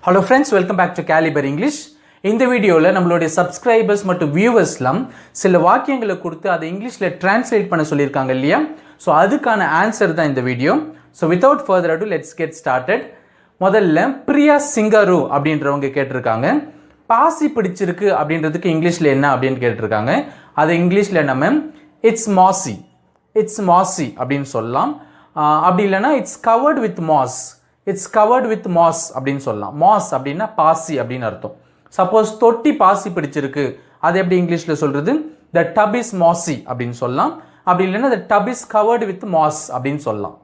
Hello friends, welcome back to Calibre English. இந்த வீடியோவில் நம்மளுடைய சப்ஸ்கிரைபர்ஸ் மற்றும் வியூவர்ஸ்லாம் சில வாக்கியங்களை கொடுத்து அதை இங்கிலீஷில் டிரான்ஸ்லேட் பண்ண சொல்லியிருக்காங்க இல்லையா? ஸோ அதுக்கான ஆன்சர் தான் இந்த வீடியோ. ஸோ வித்தவுட் ஃபர்தர் அடு லெட்ஸ் கெட் ஸ்டார்டட். முதல்ல பிரியா சிங்காரு அப்படின்றவங்க கேட்டிருக்காங்க, பாசி பிடிச்சிருக்கு அப்படின்றதுக்கு இங்கிலீஷில் என்ன அப்படின்னு கேட்டிருக்காங்க. அது இங்கிலீஷில் நம்ம இட்ஸ் மாசி அப்படின்னு சொல்லலாம். அப்படி இல்லைன்னா இட்ஸ் கவர்ட் வித் மாஸ் அப்படின்னு சொல்லலாம். மாஸ் அப்படின்னா பாசி அப்படின்னு அர்த்தம். சப்போஸ் தொட்டி பாசி பிடிச்சிருக்கு, அது எப்படி இங்கிலீஷில் சொல்றது? த டப் இஸ் மாசி அப்படின்னு சொல்லலாம். அப்படி இல்லைன்னா the tub is covered with moss அப்படின்னு சொல்லலாம்.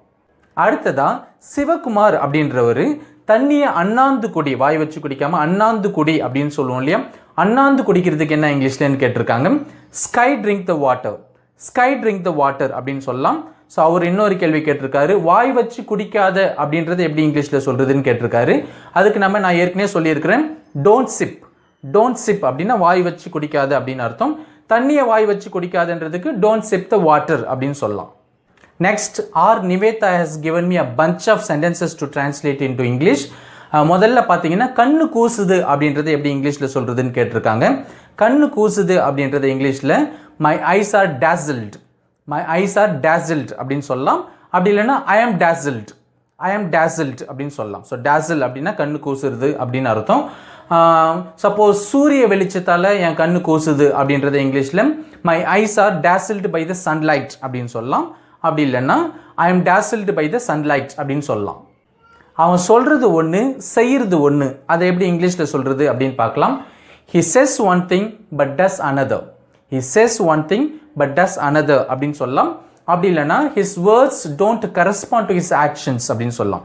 அடுத்ததா சிவகுமார் அப்படின்றவர் தண்ணியை அண்ணாந்து குடி, வாய் வச்சு குடிக்காம அண்ணாந்து குடி அப்படின்னு சொல்லுவோம் இல்லையா? அண்ணாந்து குடிக்கிறதுக்கு என்ன இங்கிலீஷ்லன்னு கேட்டிருக்காங்க. ஸ்கை ட்ரிங்க் த வாட்டர் அப்படின்னு சொல்லலாம். ஸோ அவர் இன்னொரு கேள்வி கேட்டிருக்காரு, வாய் வச்சு குடிக்காத அப்படின்றது எப்படி இங்கிலீஷில் சொல்றதுன்னு கேட்டிருக்காரு. அதுக்கு நான் ஏற்கனவே சொல்லியிருக்கிறேன், டோன்ட் சிப் அப்படின்னா வாய் வச்சு குடிக்காத அப்படின்னு அர்த்தம். தண்ணியை வாய் வச்சு குடிக்காதுன்றதுக்கு டோன்ட் சிப் த வாட்டர் அப்படின்னு சொல்லலாம். Next, R Nivetha has given me a bunch of sentences to translate into English. முதல்ல பார்த்தீங்கன்னா கண்ணு கூசுது அப்படின்றது எப்படி இங்கிலீஷில் சொல்றதுன்னு கேட்டிருக்காங்க. கண்ணு கூசுது அப்படின்றது இங்கிலீஷில் my eyes are dazzled அப்படின்னு சொல்லலாம். அப்படி இல்லைன்னா I am dazzled அப்படின்னு சொல்லலாம். ஸோ dazzle அப்படின்னா கண்ணு கூசுறது அப்படின்னு அர்த்தம். சப்போஸ் சூரிய வெளிச்சத்தால் என் கண்ணு கூசுது அப்படின்றத இங்கிலீஷில் my eyes are dazzled by the sunlight அப்படின்னு சொல்லலாம். அப்படி இல்லைன்னா I am dazzled by the sunlight அப்படின்னு சொல்லலாம். அவன் சொல்றது ஒன்று, செய்யறது ஒன்று, அதை எப்படி இங்கிலீஷில் சொல்றது அப்படின்னு பார்க்கலாம். He says one thing but does another அப்படின்னு சொல்லலாம். அப்படி இல்லைன்னா his words don't correspond to his actions அப்படின்னு சொல்லலாம்.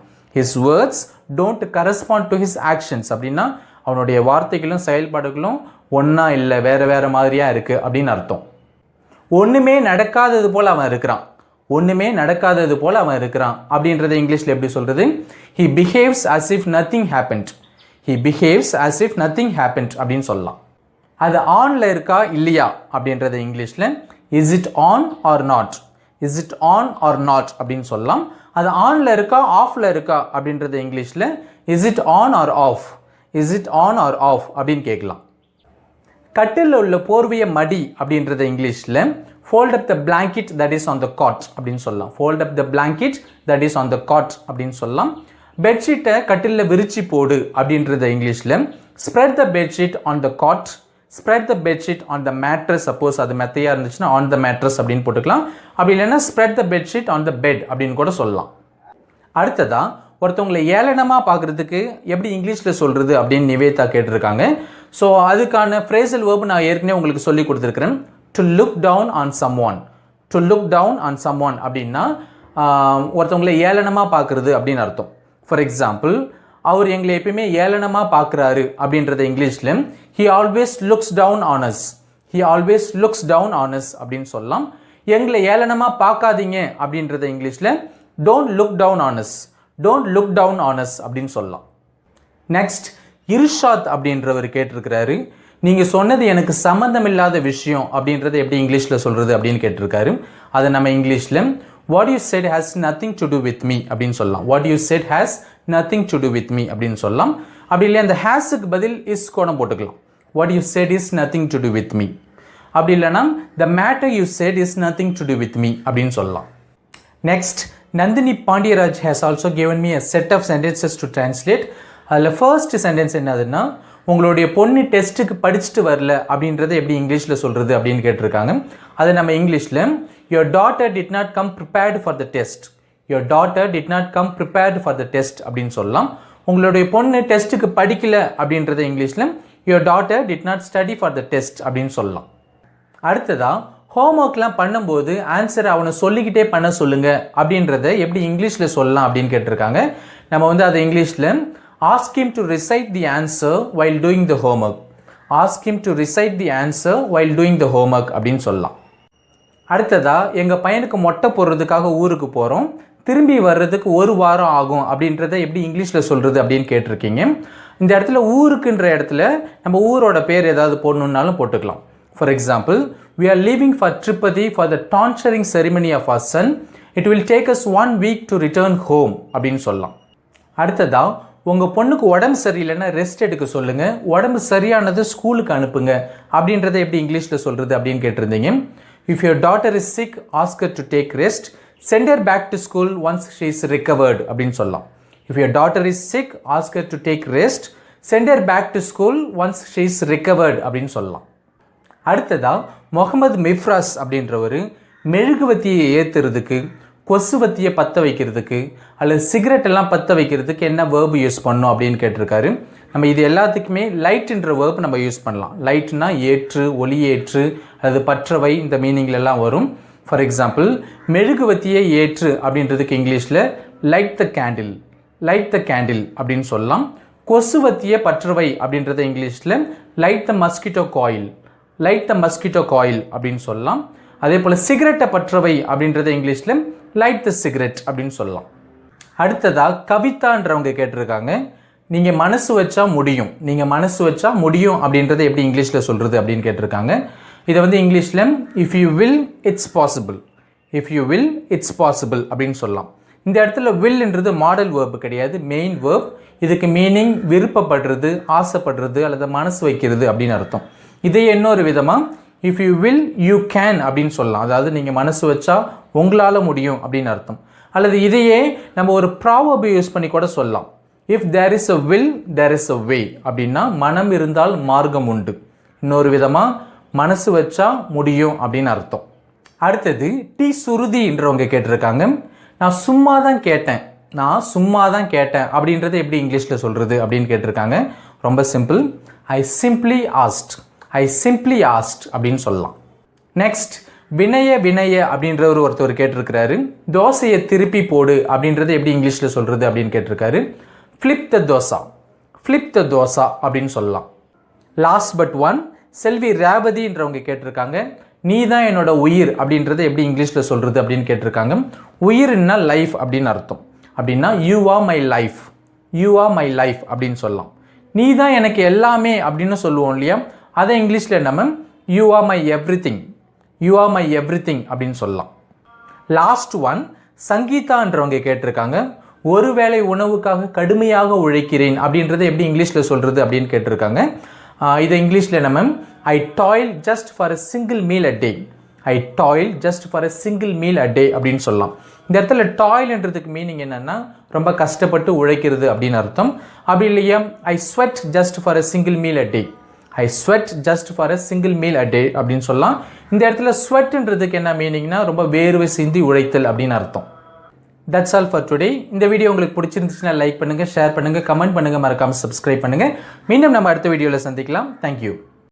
அப்படின்னா அவனுடைய வார்த்தைகளும் செயல்பாடுகளும் ஒன்றா இல்லை, வேற மாதிரியா இருக்கு அப்படின்னு அர்த்தம். ஒன்றுமே நடக்காதது போல அவன் இருக்கிறான் அப்படின்றத இங்கிலீஷில் எப்படி சொல்றது? he behaves as if nothing happened அப்படின்னு சொல்லலாம். அது ஆன்ல இருக்கா இல்லையா அப்படின்றத இங்கிலீஷில் is it on or not அப்படின்னு சொல்லலாம். அது ஆன்ல இருக்கா ஆஃப்ல இருக்கா அப்படின்றத இங்கிலீஷில் is it on or off அப்படின்னு கேட்கலாம். கட்டில் உள்ள போர்வைய மடி அப்படின்றத இங்கிலீஷில் fold up the blanket that is on the cot அப்படின்னு சொல்லலாம். அப்படின்னு சொல்லலாம். பெட்ஷீட்டை கட்டிலில் விரிச்சி போடு அப்படின்றத இங்கிலீஷில் spread the bedsheet on the mattress. Suppose அது மெத்தையா இருந்துச்சுன்னா on the mattress அப்படின்னு போட்டுக்கலாம். அப்படி இல்லைன்னா spread the bedsheet on the bed அப்படின்னு கூட சொல்லலாம். அடுத்ததா, ஒருத்தவங்களை ஏளனமாக பார்க்குறதுக்கு எப்படி இங்கிலீஷில் சொல்கிறது அப்படின்னு நிவேதா கேட்டிருக்காங்க. ஸோ அதுக்கான ஃப்ரேசல் வேர்ப் நான் ஏற்கனவே உங்களுக்கு சொல்லி கொடுத்துருக்கிறேன். To look down on someone அப்படின்னா ஒருத்தவங்களை ஏளனமாக பார்க்குறது அப்படின்னு அர்த்தம். ஃபார் எக்ஸாம்பிள், அவர் எங்களை எப்பயுமே ஏளனமாக பார்க்குறாரு அப்படின்றத இங்கிலீஷில் he always looks down on us அப்படின்னு சொல்லலாம். எங்களை ஏளனமாக பார்க்காதீங்க அப்படின்றத இங்கிலீஷில் don't look down on us அப்படின்னு சொல்லலாம். நெக்ஸ்ட், இர்ஷாத் அப்படின்றவர் கேட்டிருக்கிறாரு, நீங்கள் சொன்னது எனக்கு சம்மந்தம் இல்லாத விஷயம் அப்படின்றத எப்படி இங்கிலீஷில் சொல்கிறது அப்படின்னு கேட்டிருக்காரு. அதை நம்ம இங்கிலீஷில் what you said has nothing to do with me அப்படின்னு சொல்லலாம். அப்படின்னு சொல்லலாம். அப்படி இல்லை அந்த ஹேஸுக்கு பதில் இஸ் கூட போட்டுக்கலாம். what you said is nothing to do with me. அப்படி இல்லைனா the matter you said is nothing to do with me அப்படின்னு சொல்லலாம். Next, Nandini Pandiraj has also given me a set of sentences to translate. அதில் first sentence என்னதுன்னா, உங்களுடைய பொண்ணு டெஸ்ட்டுக்கு படிச்சுட்டு வரல அப்படின்றத எப்படி இங்கிலீஷில் சொல்கிறது அப்படின்னு கேட்டிருக்காங்க. அதை நம்ம இங்கிலீஷில் your daughter did not come prepared for the test அப்படின்னு சொல்லலாம். உங்களுடைய பொண்ணு டெஸ்ட்டுக்கு படிக்கல அப்படின்றத இங்கிலீஷில் your daughter did not study for the test அப்படின்னு சொல்லலாம். அடுத்ததா, ஹோம்ஒர்க்லாம் பண்ணும்போது ஆன்சரை அவனை சொல்லிக்கிட்டே பண்ண சொல்லுங்க அப்படின்றத எப்படி இங்கிலீஷில் சொல்லலாம் அப்படின்னு கேட்டிருக்காங்க. நம்ம அதை இங்கிலீஷில் ask him to recite the answer while doing the homework அப்படின்னு சொல்லலாம். அடுத்ததா, எங்கள் பையனுக்கு மொட்டை போடுறதுக்காக ஊருக்கு போகிறோம், திரும்பி வர்றதுக்கு 1 வாரம் ஆகும் அப்படின்றத எப்படி இங்கிலீஷில் சொல்கிறது அப்படின்னு கேட்டிருக்கீங்க. இந்த இடத்துல ஊருக்குன்ற இடத்துல நம்ம ஊரோட பேர் ஏதாவது போடணுன்னாலும் போட்டுக்கலாம். For example, we are leaving for Tripati for the tonsuring ceremony of our son. It will take us 1 week to return home அப்படின்னு சொல்லலாம். அடுத்ததா, உங்கள் பொண்ணுக்கு உடம்பு சரியில்லைன்னா ரெஸ்ட் எடுக்க சொல்லுங்கள், உடம்பு சரியானது ஸ்கூலுக்கு அனுப்புங்க அப்படின்றத எப்படி இங்கிலீஷில் சொல்கிறது அப்படின்னு கேட்டிருந்தீங்க. If your daughter is sick ask her to take rest, send her back to school once she is recovered அப்படின்னு சொல்லலாம். If your daughter is sick ask her to take rest, send her back to school once she is recovered அப்படின்னு சொல்லலாம். அடுத்ததாக முகமது மிஃப்ராஸ் அப்படின்றவர் மெழுகுவத்தியை ஏற்றுறதுக்கு, கொசுவத்தியை பற்ற வைக்கிறதுக்கு அல்லது cigarette எல்லாம் பற்ற வைக்கிறதுக்கு என்ன வேர்பு யூஸ் பண்ணணும் அப்படின்னு கேட்டிருக்காரு. நம்ம இது எல்லாத்துக்குமே லைட்ன்ற வேர்பு நம்ம யூஸ் பண்ணலாம். லைட்னா ஏற்று, ஒளியேற்று அல்லது பற்றவை, இந்த மீனிங்லெல்லாம் வரும். ஃபார் எக்ஸாம்பிள், மெழுகுவத்தியை ஏற்று அப்படின்றதுக்கு இங்கிலீஷில் light the candle, light the candle அப்படின்னு சொல்லலாம். கொசுவத்தியை பற்றவை அப்படின்றத இங்கிலீஷில் லைட் த மஸ்கிட்டோ காயில், லைட் த மஸ்கிட்டோ காயில் அப்படின்னு சொல்லலாம். அதே போல் சிகரெட்டை பற்றவை அப்படின்றத இங்கிலீஷில் லைட் த சிகரெட் அப்படின்னு சொல்லலாம். அடுத்ததாக கவிதான்றவங்க கேட்டிருக்காங்க, நீங்கள் மனசு வச்சா முடியும், நீங்கள் மனசு வச்சா முடியும் அப்படின்றத எப்படி இங்கிலீஷில் சொல்கிறது அப்படின்னு கேட்டிருக்காங்க. இதை வந்து இங்கிலீஷில் if you will it's possible, if you will it's possible அப்படின்னு சொல்லலாம். இந்த இடத்துல வில்ன்றது மாடல் வேர்பு கிடையாது, மெயின் வேர்ப். இதுக்கு மீனிங் விருப்பப்படுறது, ஆசைப்படுறது அல்லது மனசு வைக்கிறது அப்படின்னு அர்த்தம். இதே இன்னொரு விதமாக if you will you can அப்படின்னு சொல்லலாம். அதாவது நீங்கள் மனசு வச்சா உங்களால் முடியும் அப்படின்னு அர்த்தம். அல்லது இதையே நம்ம ஒரு ப்ராவர்ப் யூஸ் பண்ணி கூட சொல்லலாம். If there is a will there is a way அப்படின்னா மனம் இருந்தால் மார்க்கம் உண்டு. இன்னொரு விதமாக மனசு வச்சா முடியும் அப்படின்னு அர்த்தம். அடுத்தது டி சுருதின்றவங்க கேட்டிருக்காங்க, நான் சும்மா தான் கேட்டேன், நான் சும்மா தான் கேட்டேன் அப்படின்றத எப்படி இங்கிலீஷில் சொல்கிறது அப்படின்னு கேட்டிருக்காங்க. ரொம்ப சிம்பிள், ஐ சிம்ப்ளி ஆஸ்ட், ஐ சிம்ப்ளி ஆஸ்ட் அப்படின்னு சொல்லலாம். நெக்ஸ்ட் வினய வினய அப்படின்றவர் ஒருத்தர் கேட்டிருக்கிறாரு, தோசையை திருப்பி போடு அப்படின்றத எப்படி இங்கிலீஷில் சொல்கிறது அப்படின்னு கேட்டிருக்காரு. ஃப்ளிப் த தோசா, ஃப்ளிப் த தோசா அப்படின்னு சொல்லலாம். லாஸ்ட் பட் ஒன் செல்வி ரேவதின்றவங்க கேட்டிருக்காங்க, நீ தான் என்னோட உயிர் அப்படின்றத எப்படி இங்கிலீஷில் சொல்கிறது அப்படின்னு கேட்டிருக்காங்க. உயிர்னா லைஃப் அப்படின்னு அர்த்தம். அப்படின்னா you are my life, you are my life அப்படின்னு சொல்லலாம். நீ தான் எனக்கு எல்லாமே அப்படின்னு சொல்லுவோம் இல்லையா, அதை இங்கிலீஷில் நம்ம you are my every thing, you are my every thing அப்படின்னு சொல்லலாம். லாஸ்ட் ஒன் சங்கீதான்றவங்க கேட்டிருக்காங்க, ஒருவேளை உணவுக்காக கடுமையாக உழைக்கிறேன் அப்படின்றத எப்படி இங்கிலீஷில் சொல்கிறது அப்படின்னு கேட்டிருக்காங்க. இதை இங்கிலீஷில் நம்ம I toil just for a single meal a day, I toil just for a single meal a day அப்படின்னு சொல்லலாம். இந்த இடத்துல டாயில்ன்றதுக்கு மீனிங் என்னென்னா ரொம்ப கஷ்டப்பட்டு உழைக்கிறது அப்படின்னு அர்த்தம். அப்படி இல்லையா I sweat just for a single meal a day, I sweat just for a single meal a day அப்படின்னு சொல்லலாம். இந்த இடத்துல ஸ்வெட்ன்றதுக்கு என்ன மீனிங்னா ரொம்ப வேர்வை சிந்தி உழைத்தல் அப்படின்னு அர்த்தம். That's all for today. இந்த வீடியோ உங்களுக்கு பிடிச்சிருந்துச்சுன்னா லைக் பண்ணுங்கள், ஷேர் பண்ணுங்கள், கமெண்ட் பண்ணுங்கள், மறக்காமல் சப்ஸ்கிரைப் பண்ணுங்கள். மீண்டும் நம்ம அடுத்த வீடியோவில் சந்திக்கலாம். தேங்க்யூ.